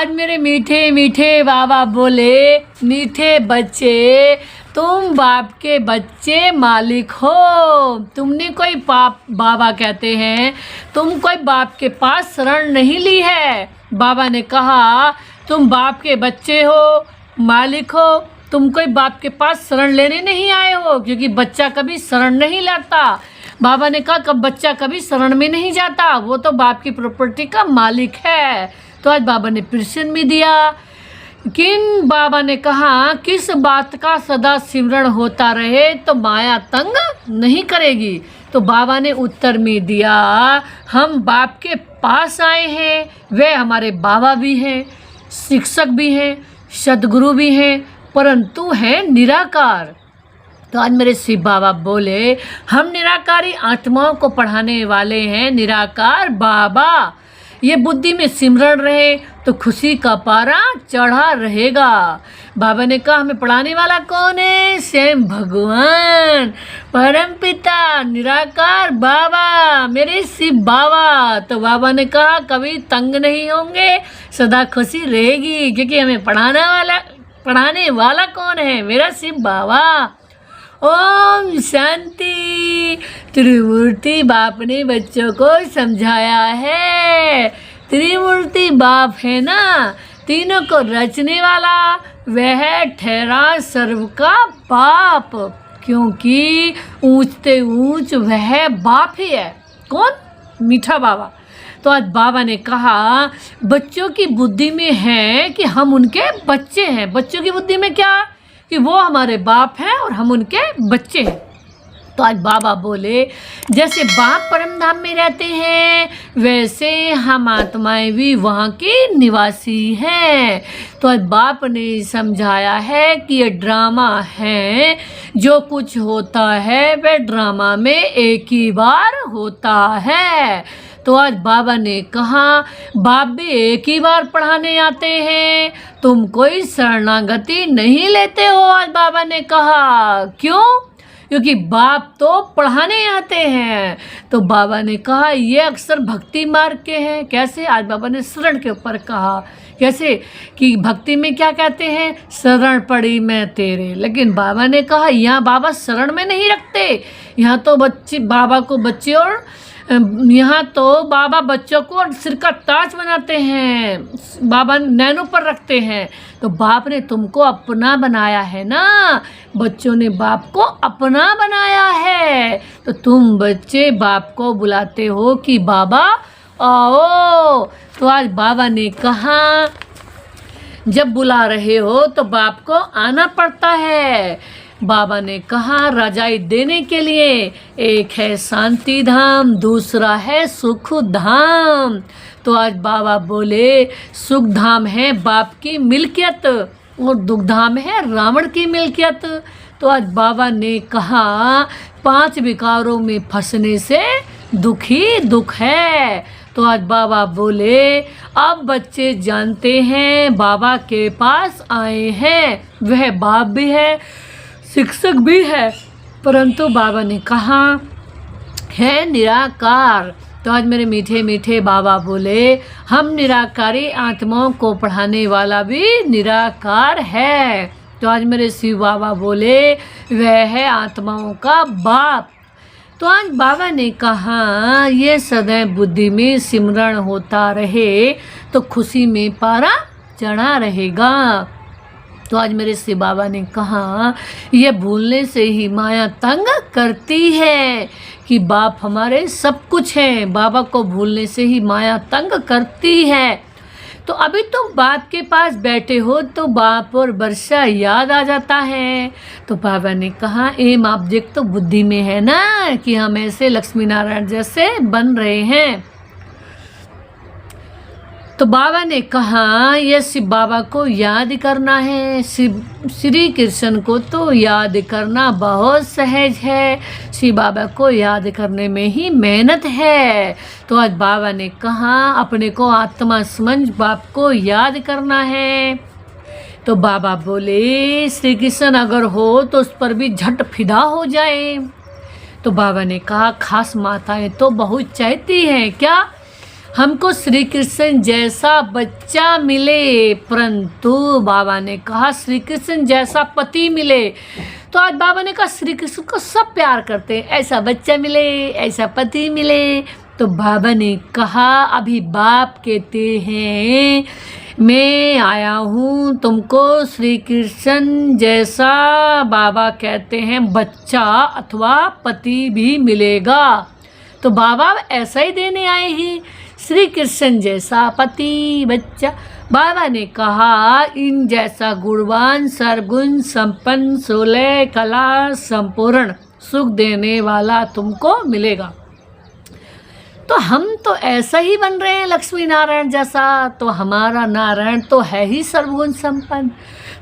आज मेरे मीठे मीठे बाबा बोले, मीठे बच्चे तुम बाप के बच्चे मालिक हो। तुमने कोई बाबा कहते हैं तुम कोई बाप के पास शरण नहीं ली है। बाबा ने कहा तुम बाप के बच्चे हो, मालिक हो, तुम कोई बाप के पास शरण लेने नहीं आए हो, क्योंकि बच्चा कभी शरण नहीं लाता। बाबा ने कहा कब बच्चा कभी शरण में नहीं जाता, वो तो बाप की प्रॉपर्टी का मालिक है। तो आज बाबा ने प्रश्न भी दिया, किन बाबा ने कहा किस बात का सदा सिमरण होता रहे तो माया तंग नहीं करेगी। तो बाबा ने उत्तर में दिया, हम बाप के पास आए हैं, वे हमारे बाबा भी हैं, शिक्षक भी हैं, सदगुरु भी हैं, परंतु हैं निराकार। तो आज मेरे शिव बाबा बोले, हम निराकारी आत्माओं को पढ़ाने वाले हैं, निराकार बाबा। ये बुद्धि में सिमरण रहे तो खुशी का पारा चढ़ा रहेगा। बाबा ने कहा हमें पढ़ाने वाला कौन है? स्वयं भगवान, परम पिता, निराकार बाबा, मेरे शिव बाबा। तो बाबा ने कहा कभी तंग नहीं होंगे, सदा खुशी रहेगी, क्योंकि हमें पढ़ाने वाला कौन है? मेरा शिव बाबा। ओम शांति। त्रिमूर्ति बाप ने बच्चों को समझाया है। त्रिमूर्ति बाप है ना, तीनों को रचने वाला, वह ठहरा सर्व का बाप, क्योंकि ऊंचते ऊंच वह बाप ही है। कौन? मीठा बाबा। तो आज बाबा ने कहा बच्चों की बुद्धि में है कि हम उनके बच्चे हैं। बच्चों की बुद्धि में क्या? कि वो हमारे बाप हैं और हम उनके बच्चे हैं। तो आज बाबा बोले, जैसे बाप परम धाम में रहते हैं वैसे हम आत्माएं भी वहाँ की निवासी हैं। तो आज बाप ने समझाया है कि ये ड्रामा है, जो कुछ होता है वह ड्रामा में एक ही बार होता है। तो आज बाबा ने कहा बाप भी एक ही बार पढ़ाने आते हैं, तुम कोई शरणागति नहीं लेते हो। आज बाबा ने कहा क्यों? क्योंकि बाप तो पढ़ाने आते हैं। तो बाबा ने कहा ये अक्सर भक्ति मार्ग के हैं। कैसे? आज बाबा ने शरण के ऊपर कहा। कैसे? कि भक्ति में क्या कहते हैं? शरण पड़ी मैं तेरे। लेकिन बाबा ने कहा यहाँ बाबा शरण में नहीं रखते, यहाँ तो बच्चे बाबा को बच्चे और यहाँ तो बाबा बच्चों को सिर का ताज बनाते हैं, बाबा नैनों पर रखते हैं। तो बाप ने तुमको अपना बनाया है ना, बच्चों ने बाप को अपना बनाया है। तो तुम बच्चे बाप को बुलाते हो कि बाबा आओ। तो आज बाबा ने कहा जब बुला रहे हो तो बाप को आना पड़ता है। बाबा ने कहा रजाई देने के लिए, एक है शांति धाम, दूसरा है सुख धाम। तो आज बाबा बोले सुख धाम है बाप की मिल्कियत और दुख धाम है रावण की मिल्कियत। तो आज बाबा ने कहा 5 विकारों में फंसने से दुख ही दुख है। तो आज बाबा बोले अब बच्चे जानते हैं बाबा के पास आए हैं, वह बाप भी है, शिक्षक भी है, परंतु बाबा ने कहा है निराकार। तो आज मेरे मीठे मीठे बाबा बोले हम निराकारी आत्माओं को पढ़ाने वाला भी निराकार है। तो आज मेरे शिव बाबा बोले वह है आत्माओं का बाप। तो आज बाबा ने कहा ये सदैव बुद्धि में सिमरण होता रहे तो खुशी में पारा चढ़ा रहेगा। तो आज मेरे शिव बाबा ने कहा यह भूलने से ही माया तंग करती है कि बाप हमारे सब कुछ हैं। बाबा को भूलने से ही माया तंग करती है। तो अभी तुम बाप के पास बैठे हो तो बाप और वर्षा याद आ जाता है। तो बाबा ने कहा एम ऑब्जेक्ट तो बुद्धि में है ना, कि हम ऐसे लक्ष्मी नारायण जैसे बन रहे हैं। तो बाबा ने कहा यह शिव बाबा को याद करना है, श्री कृष्ण को तो याद करना बहुत सहज है, शिव बाबा को याद करने में ही मेहनत है। तो आज बाबा ने कहा अपने को आत्मा समझ बाप को याद करना है। तो बाबा बोले श्री कृष्ण अगर हो तो उस पर भी झट फिदा हो जाए। तो बाबा ने कहा खास माताएं तो बहुत चाहती हैं क्या? हमको श्री कृष्ण जैसा बच्चा मिले, परंतु बाबा ने कहा श्री कृष्ण जैसा पति मिले। तो आज बाबा ने कहा श्री कृष्ण को सब प्यार करते हैं, ऐसा बच्चा मिले, ऐसा पति मिले। तो बाबा ने कहा अभी बाप कहते हैं मैं आया हूँ तुमको श्री कृष्ण जैसा, बाबा कहते हैं बच्चा अथवा पति भी मिलेगा। तो बाबा ऐसा ही देने आए हैं, श्री कृष्ण जैसा पति बच्चा। बाबा ने कहा इन जैसा गुणवान सर्वगुण संपन्न 16 कला संपूर्ण सुख देने वाला तुमको मिलेगा। तो हम तो ऐसा ही बन रहे हैं लक्ष्मी नारायण जैसा, तो हमारा नारायण तो है ही सर्वगुण संपन्न।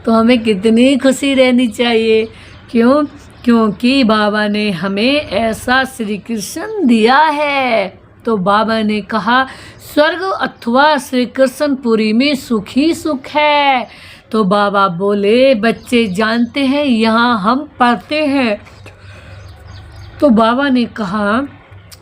तो हमें कितनी खुशी रहनी चाहिए, क्यों? क्योंकि बाबा ने हमें ऐसा श्री कृष्ण दिया है। तो बाबा ने कहा स्वर्ग अथवा श्री कृष्णपुरी में सुख ही सुख है। तो बाबा बोले बच्चे जानते हैं यहाँ हम पढ़ते हैं। तो बाबा ने कहा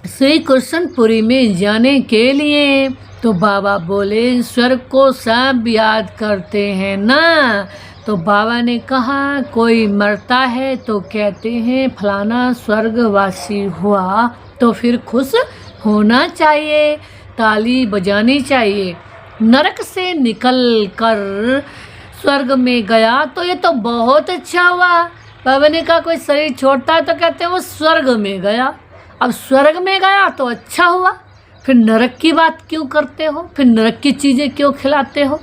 श्री कृष्णपुरी में जाने के लिए, तो बाबा बोले स्वर्ग को सब याद करते हैं ना। तो बाबा ने कहा कोई मरता है तो कहते हैं फलाना स्वर्गवासी हुआ, तो फिर खुश होना चाहिए, ताली बजानी चाहिए। नरक से निकल कर स्वर्ग में गया तो ये तो बहुत अच्छा हुआ। बाबा ने कहा कोई शरीर छोड़ता है तो कहते हैं वो स्वर्ग में गया, अब स्वर्ग में गया तो अच्छा हुआ, फिर नरक की बात क्यों करते हो, फिर नरक की चीज़ें क्यों खिलाते हो।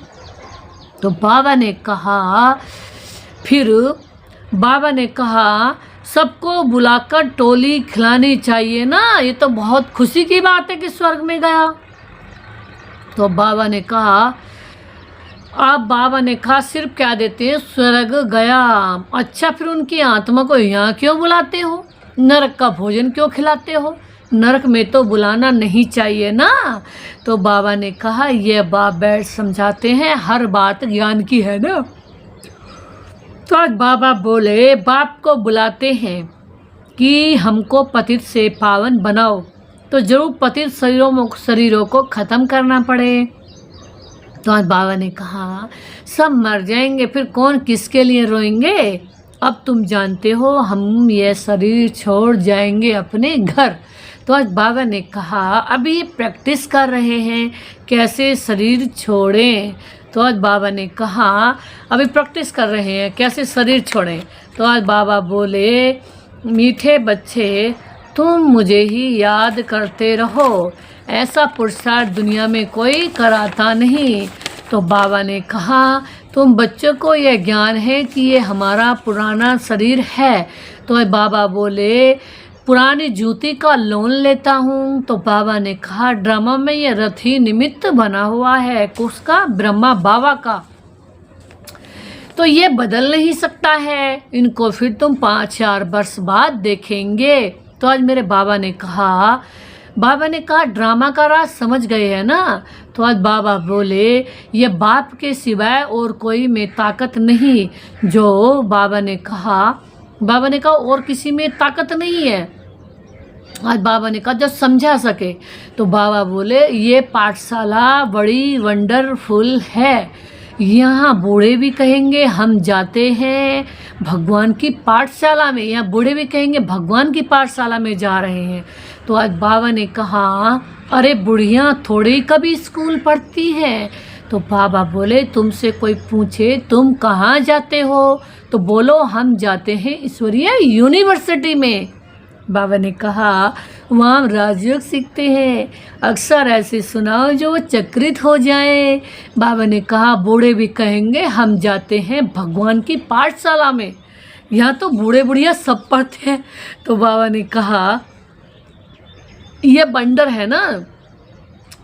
तो बाबा ने कहा सबको बुलाकर टोली खिलानी चाहिए ना, ये तो बहुत खुशी की बात है कि स्वर्ग में गया। तो बाबा ने कहा सिर्फ क्या देते हैं स्वर्ग गया, अच्छा फिर उनकी आत्मा को यहाँ क्यों बुलाते हो, नरक का भोजन क्यों खिलाते हो, नरक में तो बुलाना नहीं चाहिए ना। तो बाबा ने कहा ये बाप बैठ समझाते हैं, हर बात ज्ञान की है ना। तो आज बाबा बोले बाप को बुलाते हैं कि हमको पतित से पावन बनाओ, तो जरूर पतित शरीरों को ख़त्म करना पड़े। तो आज बाबा ने कहा सब मर जाएंगे फिर कौन किसके लिए रोएंगे, अब तुम जानते हो हम ये शरीर छोड़ जाएंगे अपने घर। तो आज बाबा ने कहा अभी प्रैक्टिस कर रहे हैं कैसे शरीर छोड़ें। तो आज बाबा ने कहा अभी प्रैक्टिस कर रहे हैं कैसे शरीर छोड़ें। तो आज बाबा बोले मीठे बच्चे तुम मुझे ही याद करते रहो, ऐसा पुरुषार्थ दुनिया में कोई कराता नहीं। तो बाबा ने कहा तुम बच्चों को यह ज्ञान है कि ये हमारा पुराना शरीर है। तो बाबा बोले पुरानी जूती का लोन लेता हूँ। तो बाबा ने कहा ड्रामा में ये रथी निमित्त बना हुआ है उसका, ब्रह्मा बाबा का, तो ये बदल नहीं सकता है, इनको फिर तुम 5-4 वर्ष बाद देखेंगे। तो आज मेरे बाबा ने कहा ड्रामा का राज समझ गए हैं ना। तो आज बाबा बोले ये बाप के सिवाय और कोई में ताकत नहीं, जो बाबा ने कहा और किसी में ताकत नहीं है। आज बाबा ने कहा जब समझा सके। तो बाबा बोले ये पाठशाला बड़ी वंडरफुल है, यहाँ बूढ़े भी कहेंगे हम जाते हैं भगवान की पाठशाला में, यहाँ बूढ़े भी कहेंगे भगवान की पाठशाला में जा रहे हैं। तो आज बाबा ने कहा अरे बुढ़ियाँ थोड़ी कभी स्कूल पढ़ती हैं। तो बाबा बोले तुमसे कोई पूछे तुम कहाँ जाते हो तो बोलो हम जाते हैं ईश्वरीय यूनिवर्सिटी में। बाबा ने कहा वहाँ हम राजयोग सीखते हैं, अक्सर ऐसे सुनाओ जो वो चक्रित हो जाए। बाबा ने कहा बूढ़े भी कहेंगे हम जाते हैं भगवान की पाठशाला में, यहाँ तो बूढ़े बुढ़िया सब पढ़ते हैं। तो बाबा ने कहा ये बंडर है ना,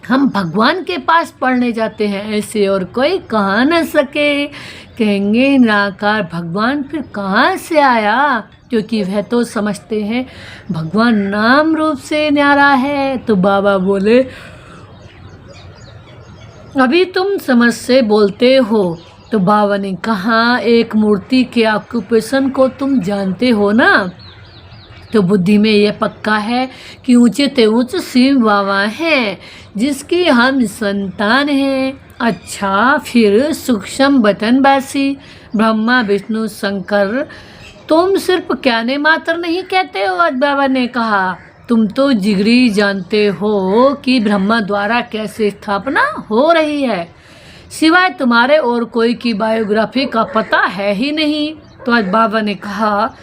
हम भगवान के पास पढ़ने जाते हैं, ऐसे और कोई कहा न सके। कहेंगे निराकार भगवान फिर कहाँ से आया, क्योंकि वह तो समझते हैं भगवान नाम रूप से न्यारा है। तो बाबा बोले अभी तुम समझ से बोलते हो। तो बाबा ने कहा एक मूर्ति के ऑक्यूपेशन को तुम जानते हो ना। तो बुद्धि में यह पक्का है कि ऊंचे ते ऊंच शिव बाबा हैं जिसकी हम संतान हैं। अच्छा, फिर सूक्ष्म बतनवासी ब्रह्मा विष्णु शंकर तुम सिर्फ कहने मात्र नहीं कहते हो। आज बाबा ने कहा तुम तो जिगरी जानते हो कि ब्रह्मा द्वारा कैसे स्थापना हो रही है, सिवाय तुम्हारे और कोई की बायोग्राफी का पता है ही नहीं। तो आज बाबा ने कहा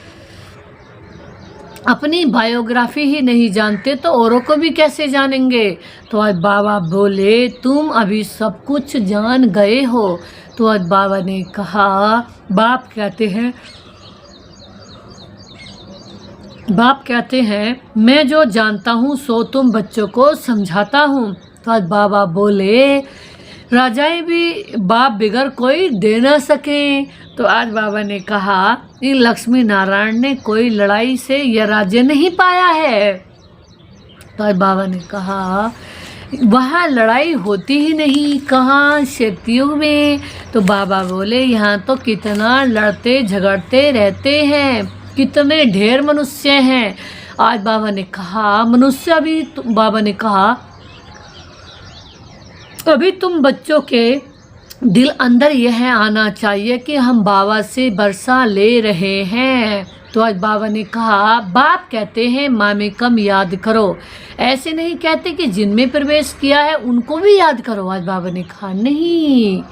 अपनी बायोग्राफी ही नहीं जानते तो औरों को भी कैसे जानेंगे। तो आज बाबा बोले तुम अभी सब कुछ जान गए हो। तो आज बाबा ने कहा बाप कहते हैं मैं जो जानता हूँ सो तुम बच्चों को समझाता हूँ। तो आज बाबा बोले राजाएं भी बाप बिगर कोई दे ना सके। तो आज बाबा ने कहा इन लक्ष्मी नारायण ने कोई लड़ाई से यह राज्य नहीं पाया है। तो आज बाबा ने कहा वहाँ लड़ाई होती ही नहीं, कहाँ सतयुग में। तो बाबा बोले यहाँ तो कितना लड़ते झगड़ते रहते हैं, कितने ढेर मनुष्य हैं। आज बाबा ने कहा मनुष्य भी, बाबा ने कहा अभी तुम बच्चों के दिल अंदर यह आना चाहिए कि हम बाबा से वर्षा ले रहे हैं। तो आज बाबा ने कहा बाप कहते हैं माँ में कम याद करो, ऐसे नहीं कहते कि जिनमें प्रवेश किया है उनको भी याद करो। आज बाबा ने कहा नहीं।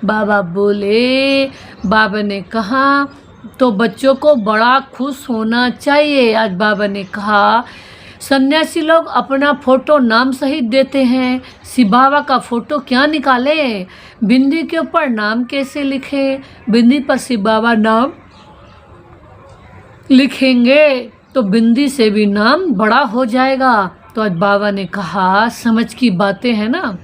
बाबा बोले, बाबा ने कहा तो बच्चों को बड़ा खुश होना चाहिए। आज बाबा ने कहा सन्यासी लोग अपना फोटो नाम सहित देते हैं, शिव बाबा का फोटो क्या निकाले, बिंदी के ऊपर नाम कैसे लिखे, बिंदी पर शिव बाबा नाम लिखेंगे तो बिंदी से भी नाम बड़ा हो जाएगा। तो आज बाबा ने कहा समझ की बातें हैं ना।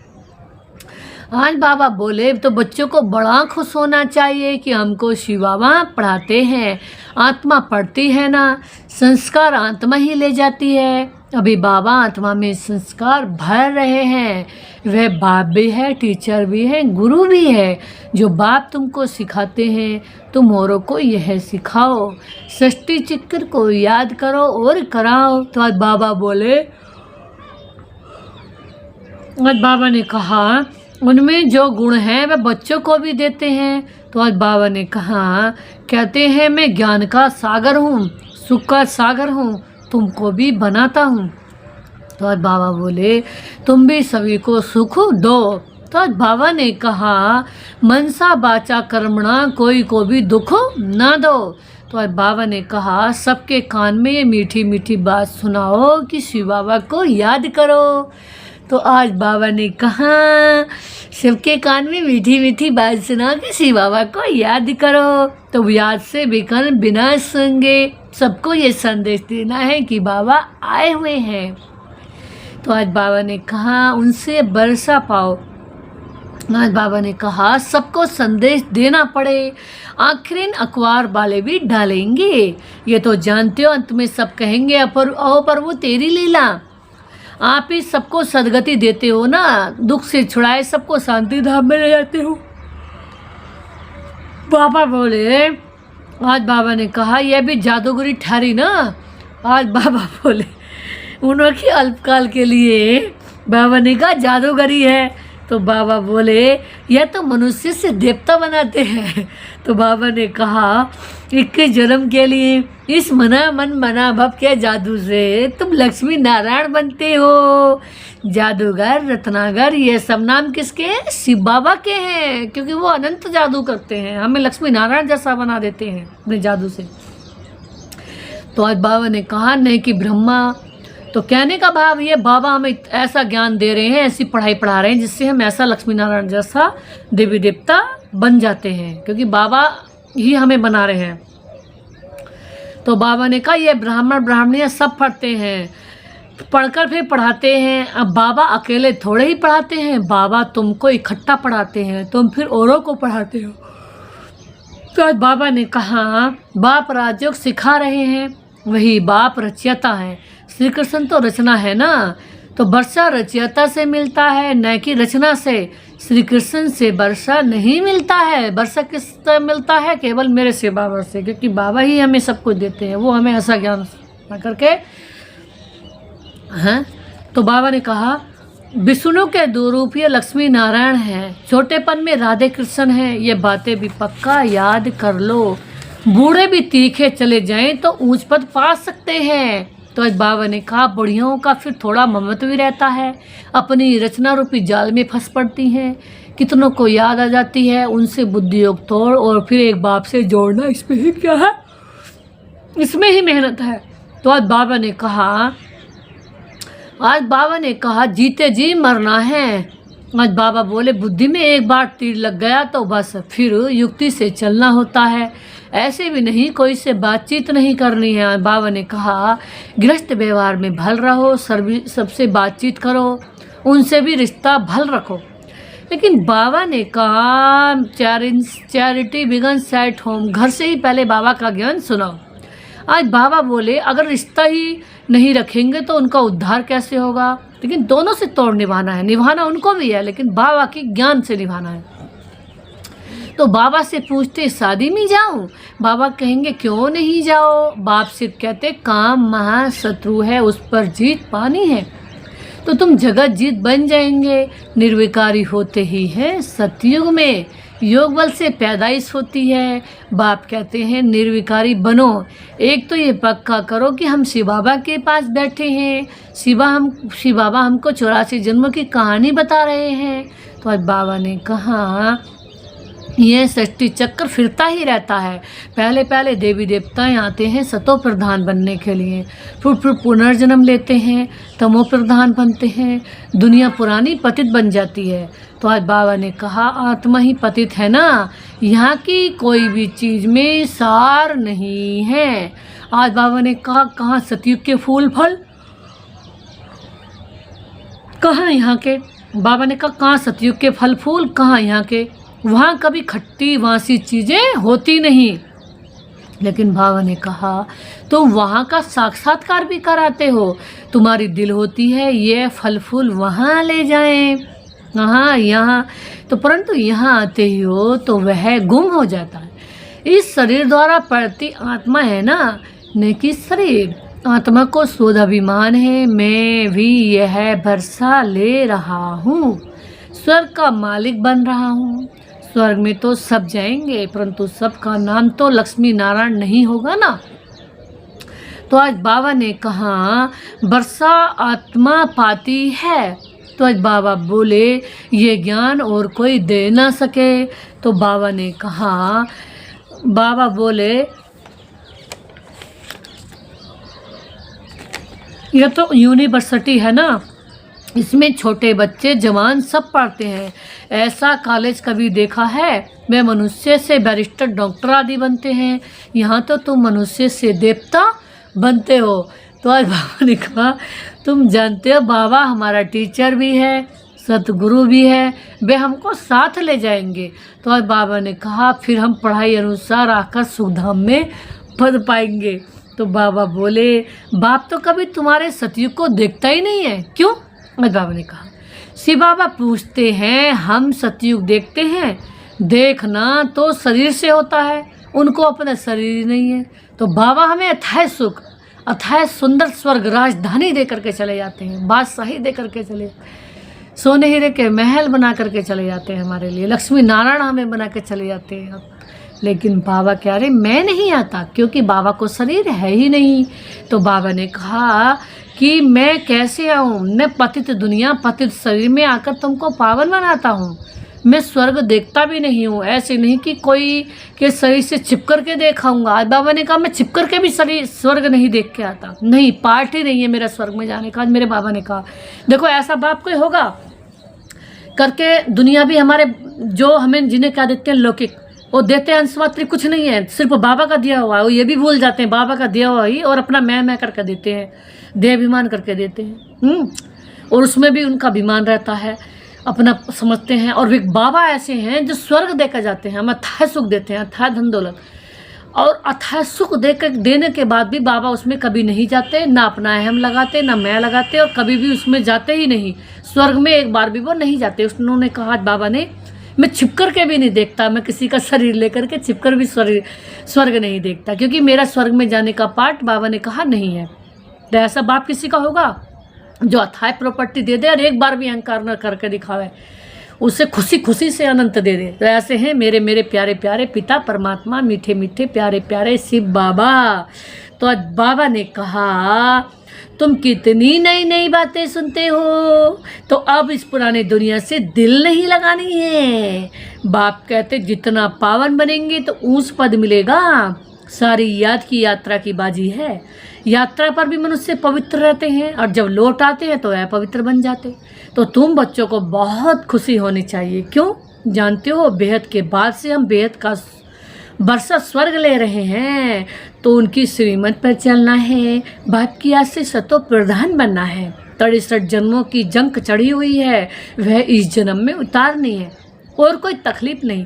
आज बाबा बोले तो बच्चों को बड़ा खुश होना चाहिए कि हमको शिव बाबा पढ़ाते हैं। आत्मा पढ़ती है ना, संस्कार आत्मा ही ले जाती है। अभी बाबा आत्मा में संस्कार भर रहे हैं। वह बाप भी है, टीचर भी है, गुरु भी है। जो बाप तुमको सिखाते हैं तुम औरों को यह सिखाओ। षष्ठी चक्र को याद करो और कराओ। तो आज बाबा बोले, आज बाबा ने कहा उनमें जो गुण हैं वह बच्चों को भी देते हैं। तो आज बाबा ने कहा कहते हैं मैं ज्ञान का सागर हूँ, सुख का सागर हूँ, तुमको भी बनाता हूँ। तो आज बाबा बोले तुम भी सभी को सुख दो। तो आज बाबा ने कहा मनसा बाचा कर्मणा कोई को भी दुख ना दो। तो आज बाबा ने कहा सबके कान में ये मीठी मीठी बात सुनाओ कि शिव बाबा को याद करो। तो आज बाबा ने कहा सबके कान में मीठी मीठी बात सुना कि शिव बाबा को याद करो। तो याद से विकर्ण बिना संगे सबको ये संदेश देना है कि बाबा आए हुए हैं। तो आज बाबा ने कहा उनसे वर्षा पाओ। आज बाबा ने कहा सबको संदेश देना पड़े, आखिर अखबार वाले भी डालेंगे। ये तो जानते हो अंत में सब कहेंगे ओ प्रभु तेरी लीला, आप ही सबको सदगति देते हो ना, दुख से छुड़ाए सबको शांति धाम में ले जाते हो। बाबा बोले, आज बाबा ने कहा यह भी जादूगरी ठहरी ना। आज बाबा बोले उनकी अल्पकाल के लिए बाबा ने कहा जादूगरी है। तो बाबा बोले यह तो मनुष्य से देवता बनाते हैं। तो बाबा ने कहा 21 जन्म के लिए इस मना मन मना भव के जादू से तुम लक्ष्मी नारायण बनते हो। जादूगर रत्नागर ये सब नाम किसके हैं? शिव बाबा के हैं, क्योंकि वो अनंत जादू करते हैं, हमें लक्ष्मी नारायण जैसा बना देते हैं अपने जादू से। तो आज बाबा ने कहा नहीं कि ब्रह्मा, तो कहने का भाव ये बाबा हमें ऐसा ज्ञान दे रहे हैं, ऐसी पढ़ाई पढ़ा रहे हैं जिससे हम ऐसा लक्ष्मी नारायण जैसा देवी देवता बन जाते हैं, क्योंकि बाबा ही हमें बना रहे हैं। तो बाबा ने कहा ये ब्राह्मण ब्राह्मणियाँ सब पढ़ते हैं, पढ़कर फिर पढ़ाते हैं। अब बाबा अकेले थोड़े ही पढ़ाते हैं, बाबा तुमको इकट्ठा पढ़ाते हैं, तुम फिर औरों को पढ़ाते हो। तो आज बाबा ने कहा बाप राजयोग सिखा रहे हैं, वही बाप रचयिता है। श्री कृष्ण तो रचना है ना, तो वर्षा रचयिता से मिलता है न कि रचना से। श्री कृष्ण से वर्षा नहीं मिलता है, वर्षा किससे मिलता है? केवल मेरे से बाबा से, क्योंकि बाबा ही हमें सब कुछ देते हैं, वो हमें ऐसा ज्ञान प्रार्थना करके। हैं तो बाबा ने कहा विष्णु के दो रूप ये लक्ष्मी नारायण हैं, छोटेपन में राधे कृष्ण हैं, ये बातें भी पक्का याद कर लो। बूढ़े भी तीखे चले जाएं तो ऊंच पद पा सकते हैं। तो आज बाबा ने कहा बुढ़ियों का फिर थोड़ा ममत्व भी रहता है, अपनी रचना रूपी जाल में फंस पड़ती हैं, कितनों को याद आ जाती है, उनसे बुद्धि योग तोड़ और फिर एक बाप से जोड़ना, इसमें ही क्या है, इसमें ही मेहनत है। तो आज बाबा ने कहा जीते जी मरना है। आज बाबा बोले बुद्धि में एक बार तीर लग गया तो बस फिर युक्ति से चलना होता है, ऐसे भी नहीं कोई से बातचीत नहीं करनी है। बाबा ने कहा गृहस्थ व्यवहार में भल रहो, सबसे बातचीत करो, उनसे भी रिश्ता भल रखो। लेकिन बाबा ने कहा चैरिटी बिगन्स एट होम, घर से ही पहले बाबा का ज्ञान सुनाओ। आज बाबा बोले अगर रिश्ता ही नहीं रखेंगे तो उनका उद्धार कैसे होगा। लेकिन दोनों से तोड़ निभाना है, निभाना उनको भी है लेकिन बाबा के ज्ञान से निभाना है। तो बाबा से पूछते शादी में जाऊं, बाबा कहेंगे क्यों नहीं जाओ। बाप सिर्फ कहते काम महाशत्रु है, उस पर जीत पानी है तो तुम जगत जीत बन जाएंगे। निर्विकारी होते ही है सतयुग में, योग बल से पैदाइश होती है। बाप कहते हैं निर्विकारी बनो, एक तो ये पक्का करो कि हम शिव बाबा के पास बैठे हैं, शिव बाबा हमको 84 जन्मों की कहानी बता रहे हैं। तो आज बाबा ने कहा यह सृष्टि चक्र फिरता ही रहता है, पहले पहले देवी देवताएं आते हैं सतो प्रधान बनने के लिए, फिर पुनर्जन्म लेते हैं, तमो प्रधान बनते हैं, दुनिया पुरानी पतित बन जाती है। तो आज बाबा ने कहा आत्मा ही पतित है ना, यहाँ की कोई भी चीज़ में सार नहीं है। आज बाबा ने कहा कहाँ सतयुग के फूल फल, कहाँ यहाँ के। बाबा ने कहा कहाँ सतयुग के फल फूल, कहाँ यहाँ के। वहाँ कभी खट्टी वासी चीज़ें होती नहीं। लेकिन बाबा ने कहा तुम वहाँ का साक्षात्कार भी कराते हो, तुम्हारी दिल होती है ये फल फूल वहाँ ले जाएं, हाँ यहाँ तो, परंतु यहाँ आते ही हो तो वह गुम हो जाता है। इस शरीर द्वारा पड़ती आत्मा है ना, न कि शरीर। आत्मा को शुद्ध अभिमान है, मैं भी यह भरोसा ले रहा हूँ, स्वर्ग का मालिक बन रहा हूँ। स्वर्ग में तो सब जाएंगे परंतु सबका नाम तो लक्ष्मी नारायण नहीं होगा ना। तो आज बाबा ने कहा वर्षा आत्मा पाती है। तो आज बाबा बोले ये ज्ञान और कोई दे ना सके। तो बाबा ने कहा, बाबा बोले यह तो यूनिवर्सिटी है ना, इसमें छोटे बच्चे जवान सब पढ़ते हैं। ऐसा कॉलेज कभी देखा है? मैं मनुष्य से बैरिस्टर डॉक्टर आदि बनते हैं, यहाँ तो तुम मनुष्य से देवता बनते हो। तो आज बाबा ने कहा तुम जानते हो बाबा हमारा टीचर भी है, सतगुरु भी है, वे हमको साथ ले जाएंगे। तो आज बाबा ने कहा फिर हम पढ़ाई अनुसार आकर सुखधाम में पद पाएंगे। तो बाबा बोले बाप तो कभी तुम्हारे सतयुग को देखता ही नहीं है, क्यों? बाबा ने कहा शिव बाबा पूछते हैं हम सतयुग देखते हैं, देखना तो शरीर से होता है, उनको अपना शरीर ही नहीं है। तो बाबा हमें अथाह सुख, अथाह सुंदर स्वर्ग राजधानी दे करके चले जाते हैं, बादशाही दे करके चले, सोने हीरे के महल बना करके चले जाते हैं हमारे लिए, लक्ष्मी नारायण हमें बना के चले जाते हैं। लेकिन बाबा कह रहे मैं नहीं आता, क्योंकि बाबा को शरीर है ही नहीं। तो बाबा ने कहा कि मैं कैसे आऊँ, मैं पतित दुनिया पतित शरीर में आकर तुमको पावन बनाता हूँ। मैं स्वर्ग देखता भी नहीं हूँ, ऐसे नहीं कि कोई के शरीर से चिप करके देखाऊँगा। आज बाबा ने कहा मैं चिप करके भी शरीर स्वर्ग नहीं देख के आता, नहीं पार्ट ही नहीं है मेरा स्वर्ग में जाने का। आज मेरे बाबा ने कहा देखो ऐसा बाप कोई होगा करके दुनिया भी हमारे जो हमें जिन्हें क्या देते हैं लौकिक, वो देते हैं अंशमात्र कुछ नहीं है, सिर्फ बाबा का दिया हुआ है। वो ये भी भूल जाते हैं बाबा का दिया हुआ ही, और अपना मैं करके देते हैं, देहाभिमान करके देते हैं। और उसमें भी उनका अभिमान रहता है, अपना समझते हैं। और एक बाबा ऐसे हैं जो स्वर्ग देकर जाते हैं, हमें अथाह सुख देते हैं, अथाह धन दौलत। और अथाह सुख देने के बाद भी बाबा उसमें कभी नहीं जाते, ना अपना अहम लगाते, ना मैं लगाते, और कभी भी उसमें जाते ही नहीं। स्वर्ग में एक बार भी वो नहीं जाते। उन्होंने कहा बाबा ने मैं छिप कर के भी नहीं देखता, मैं किसी का शरीर लेकर के छिप कर भी स्वर्ग नहीं देखता, क्योंकि मेरा स्वर्ग में जाने का पार्ट बाबा ने कहा नहीं है। तो ऐसा बाप किसी का होगा जो अथाह प्रॉपर्टी दे दे और एक बार भी अहंकार न करके दिखावे, उसे खुशी खुशी से अनंत दे दे। तो ऐसे हैं मेरे प्यारे प्यारे पिता परमात्मा, मीठे मीठे प्यारे प्यारे शिव बाबा। तो आज बाबा ने कहा तुम कितनी नई नई बातें सुनते हो, तो अब इस पुराने दुनिया से दिल नहीं लगानी है। बाप कहते जितना पावन बनेंगे तो ऊंच पद मिलेगा। सारी याद की यात्रा की बाजी है। यात्रा पर भी मनुष्य पवित्र रहते हैं और जब लौट आते हैं तो अपवित्र बन जाते। तो तुम बच्चों को बहुत खुशी होनी चाहिए। क्यों? जानते हो बेहद के बाद से हम बेहद का वर्षा स्वर्ग ले रहे हैं, तो उनकी श्रीमत पर चलना है। बाप की आज से सतो प्रधान बनना है। 63 जन्मों की जंग चढ़ी हुई है, वह इस जन्म में उतारनी है। और कोई तकलीफ नहीं।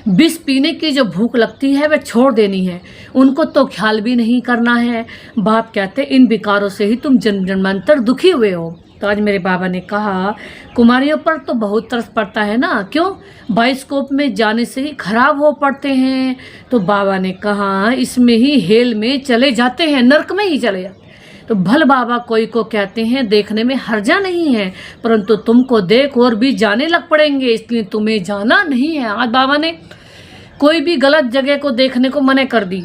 विष पीने की जो भूख लगती है वह छोड़ देनी है, उनको तो ख्याल भी नहीं करना है। बाप कहते इन विकारों से ही तुम जन्म जन्मांतर दुखी हुए हो। तो आज मेरे बाबा ने कहा कुमारियों पर तो बहुत तरस पड़ता है ना, क्यों? बाइस्कोप में जाने से ही खराब हो पड़ते हैं। तो बाबा ने कहा इसमें ही हेल में चले जाते हैं, नरक में ही चले जाते। तो भल बाबा कोई को कहते हैं देखने में हर्जा नहीं है, परंतु तुमको देख और भी जाने लग पड़ेंगे, इसलिए तुम्हें जाना नहीं है। आज बाबा ने कोई भी गलत जगह को देखने को मना कर दी।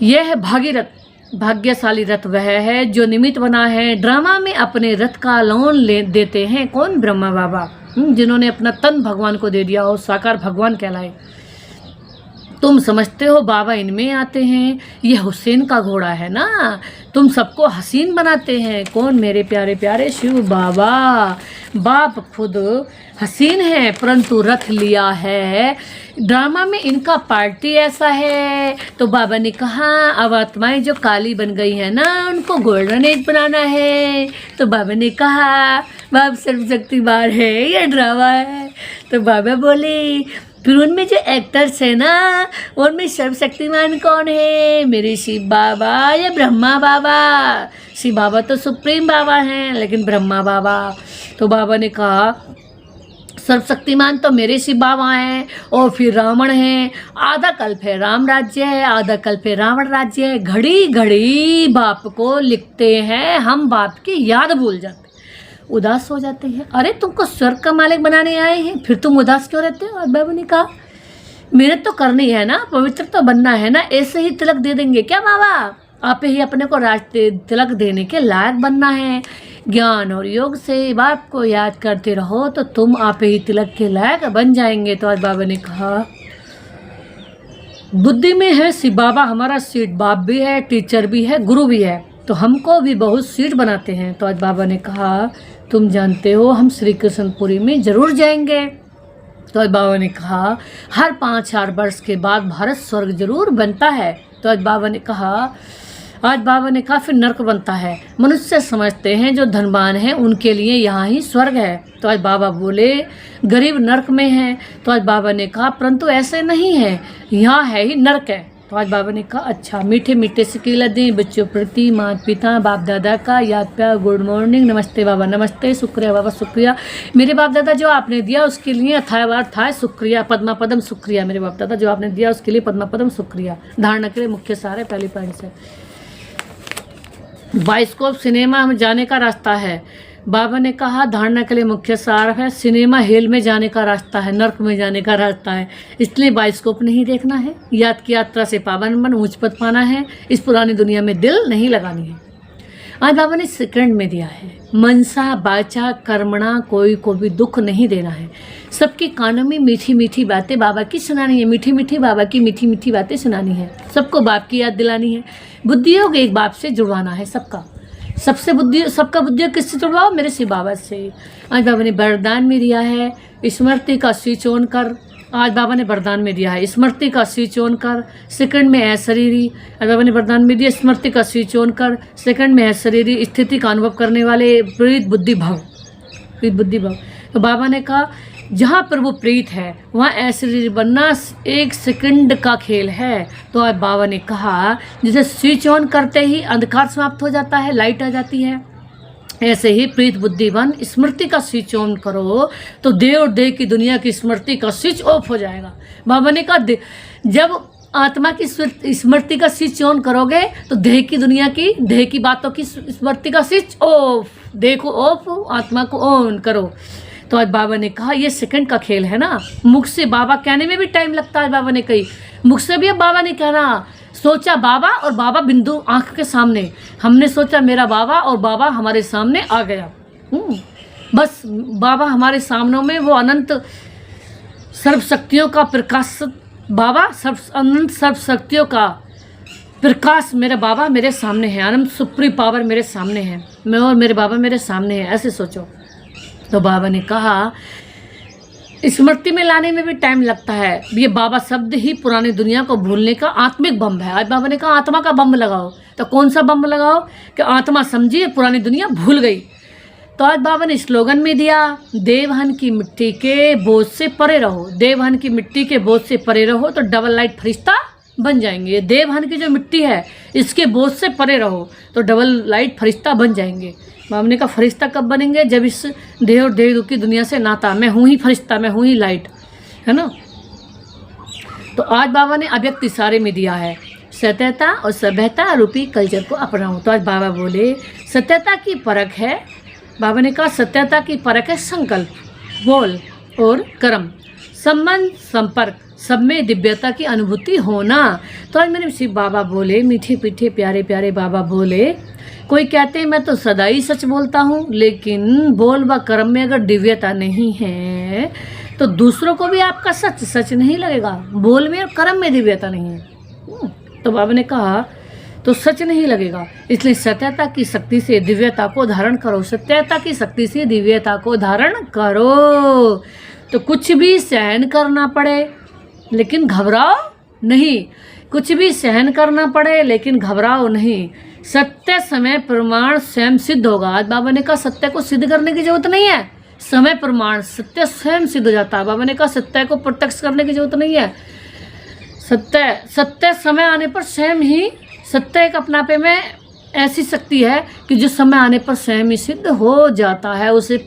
यह है भागीरथ, भाग्यशाली रथ वह है जो निमित्त बना है। ड्रामा में अपने रथ का लोन ले देते हैं कौन? ब्रह्मा बाबा, जिन्होंने अपना तन भगवान को दे दिया हो, साकार भगवान कहलाए। तुम समझते हो बाबा इनमें आते हैं, ये हुसैन का घोड़ा है ना। तुम सबको हसीन बनाते हैं कौन? मेरे प्यारे प्यारे शिव बाबा। बाप खुद हसीन है परंतु रथ लिया है। ड्रामा में इनका पार्टी ऐसा है। तो बाबा ने कहा अब आत्माएं जो काली बन गई है ना, उनको गोल्डन एज बनाना है। तो बाबा ने कहा बाप सर्वशक्तिमान है, ये ड्रामा है। तो बाबा बोले फिर उनमें जो एक्टर्स है ना, उनमें सर्वशक्तिमान कौन है? मेरे शिव बाबा या ब्रह्मा बाबा? शिव बाबा तो सुप्रीम बाबा हैं, लेकिन ब्रह्मा बाबा। तो बाबा ने कहा सर्वशक्तिमान तो मेरे शिव बाबा हैं, और फिर रावण है। आधा कल्प है राम राज्य है, आधा कल्प है रावण राज्य है। घड़ी घड़ी बाप को लिखते हैं, हम बाप की याद भूल जाते, उदास हो जाते हैं। अरे तुमको स्वर्ग का मालिक बनाने आए हैं, फिर तुम उदास क्यों रहते हो? और बाबा ने कहा मेहनत तो करनी है ना, पवित्र तो बनना है ना, ऐसे ही तिलक दे देंगे क्या बाबा? आप ही अपने को राज तिलक देने के लायक बनना है। ज्ञान और योग से बाप को याद करते रहो तो तुम आप ही तिलक के लायक बन जाएंगे। तो आज बाबा ने कहा बुद्धि में है शिव बाबा हमारा सीट, बाप भी है, टीचर भी है, गुरु भी है, तो हमको भी बहुत सीट बनाते हैं। तो आज बाबा ने कहा तुम जानते हो हम श्री कृष्णपुरी में जरूर जाएंगे। तो आज बाबा ने कहा हर 5,000 वर्ष के बाद भारत स्वर्ग जरूर बनता है। तो आज बाबा ने कहा फिर नर्क बनता है। मनुष्य समझते हैं जो धनवान हैं उनके लिए यहाँ ही स्वर्ग है। तो आज बाबा बोले गरीब नर्क में है। तो आज बाबा ने कहा परंतु ऐसे नहीं है, यहाँ है ही नर्क है। तो आज बाबा ने कहा अच्छा। मीठे मीठे से कीला दें बच्चों प्रति, माता पिता बाप दादा का याद प्यार, गुड मॉर्निंग, नमस्ते बाबा, नमस्ते, शुक्रिया बाबा, शुक्रिया मेरे बाप दादा जो आपने दिया उसके लिए अथावार था, शुक्रिया पद्मा पदम, शुक्रिया मेरे बाप दादा जो आपने दिया उसके लिए पद्मा पदम, शुक्रिया। धारणा के लिए मुख्य सार है पहली पॉइंट से। बाइस्कोप सिनेमा में जाने का रास्ता है। बाबा ने कहा धारणा के लिए मुख्य सार है सिनेमा हेल में जाने का रास्ता है, नर्क में जाने का रास्ता है, इसलिए बाइस्कोप नहीं देखना है। याद की यात्रा से पावन बन ऊंच पद पाना है, इस पुरानी दुनिया में दिल नहीं लगानी है। आज बाबा ने सेकंड में दिया है मनसा बाचा कर्मणा कोई को भी दुख नहीं देना है। सबके कानों में मीठी मीठी बातें बाबा की सुनानी है, मीठी मीठी बाबा की मीठी मीठी बातें सुनानी है। सबको बाप की याद दिलानी है। बुद्धियोग एक बाप से जुड़वाना है सबका, सबका बुद्धियोग किससे जुड़वाओ? मेरे शिव बाबा से। आज बाबा ने वरदान में दिया है स्मृति का स्विच ऑन कर। आज बाबा ने वरदान में दिया है स्मृति का स्विच ऑन कर, सेकंड में है शरीरी। आज बाबा ने वरदान में दिया स्मृति का स्विच ऑन कर, सेकंड में है शरीरी स्थिति का अनुभव करने वाले प्रीत बुद्धि भव। तो बाबा ने कहा जहाँ पर वो प्रीत है वहाँ ऐसे बनना एक सेकंड का खेल है। तो आज बाबा ने कहा जैसे स्विच ऑन करते ही अंधकार समाप्त हो जाता है, लाइट आ जाती है, ऐसे ही प्रीत बुद्धिवन स्मृति का स्विच ऑन करो तो देव और देव की दुनिया की स्मृति का स्विच ऑफ हो जाएगा। बाबा ने कहा जब आत्मा की स्मृति का स्विच ऑन करोगे तो देह की दुनिया की, देह की बातों की स्मृति का स्विच ऑफ, देह को ऑफ, आत्मा को ऑन करो। तो आज बाबा ने कहा ये सेकंड का खेल है ना, मुख से बाबा कहने में भी टाइम लगता है। बाबा ने कही मुख से भी, अब बाबा ने कहना, सोचा बाबा और बाबा बिंदु आंख के सामने, हमने सोचा मेरा बाबा और बाबा हमारे सामने आ गया। बस बाबा हमारे सामने में, वो अनंत सर्व शक्तियों का प्रकाश, बाबा अनंत सर्व शक्तियों का प्रकाश, मेरे बाबा मेरे सामने है, अनंत सुप्रीम पावर मेरे सामने है, मैं और मेरे बाबा मेरे सामने है, ऐसे सोचो। तो बाबा ने कहा स्मृति में लाने में भी टाइम लगता है। ये बाबा शब्द ही पुरानी दुनिया को भूलने का आत्मिक बम है। आज बाबा ने कहा आत्मा का बम लगाओ। तो कौन सा बम लगाओ कि आत्मा समझिए पुरानी दुनिया भूल गई। तो आज बाबा ने स्लोगन में दिया, देवहन की मिट्टी के बोझ से परे रहो, देवहन की मिट्टी के बोझ से परे रहो तो डबल लाइट फरिश्ता बन जाएंगे। देवहन की जो मिट्टी है इसके बोझ से परे रहो तो डबल लाइट फरिश्ता बन जाएंगे। बाबा ने कहा फरिश्ता कब बनेंगे, जब इस देह और देह की दुनिया से नाता, मैं हूँ ही फरिश्ता, मैं हूँ ही लाइट, है ना। तो आज बाबा ने अव्यक्त इशारे में दिया है, सत्यता और सभ्यता रूपी कल्चर को अपनाओ। तो आज बाबा बोले सत्यता की परख है, बाबा ने कहा सत्यता की परख है संकल्प, बोल और कर्म, संबंध, संपर्क, सब में दिव्यता की अनुभूति होना। तो आज मेरे शिव बाबा बोले, मीठे पीठे प्यारे प्यारे बाबा बोले, कोई कहते हैं मैं तो सदा ही सच बोलता हूँ, लेकिन बोल व कर्म में अगर दिव्यता नहीं है तो दूसरों को भी आपका सच सच नहीं लगेगा। बोल में और कर्म में दिव्यता नहीं है तो बाबा ने कहा तो सच नहीं लगेगा। इसलिए सत्यता की शक्ति से दिव्यता को धारण करो, सत्यता की शक्ति से दिव्यता को धारण करो। तो कुछ भी सहन करना पड़े लेकिन घबराओ नहीं, कुछ भी सहन करना पड़े लेकिन घबराओ नहीं। सत्य समय प्रमाण स्वयं सिद्ध होगा। आज बाबा ने कहा सत्य को सिद्ध करने की जरूरत नहीं है, समय प्रमाण, सत्य स्वयं सिद्ध हो जाता है। बाबा ने कहा सत्य को प्रत्यक्ष करने की जरूरत नहीं है, सत्य समय आने पर स्वयं ही, सत्य एक अपनापे में ऐसी शक्ति है कि जो समय आने पर स्वयं ही सिद्ध हो जाता है, उसे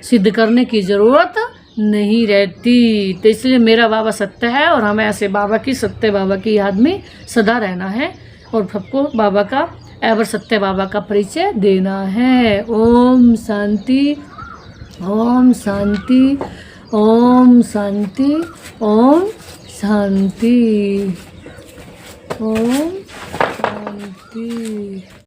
सिद्ध करने की ज़रूरत नहीं रहती। तो इसलिए मेरा बाबा सत्य है और हमें ऐसे बाबा की, सत्य बाबा की याद में सदा रहना है और सबको बाबा का, एवर सत्य बाबा का परिचय देना है। ओम शांति, ओम शांति, ओम शांति, ओम शांति, ओम शांति।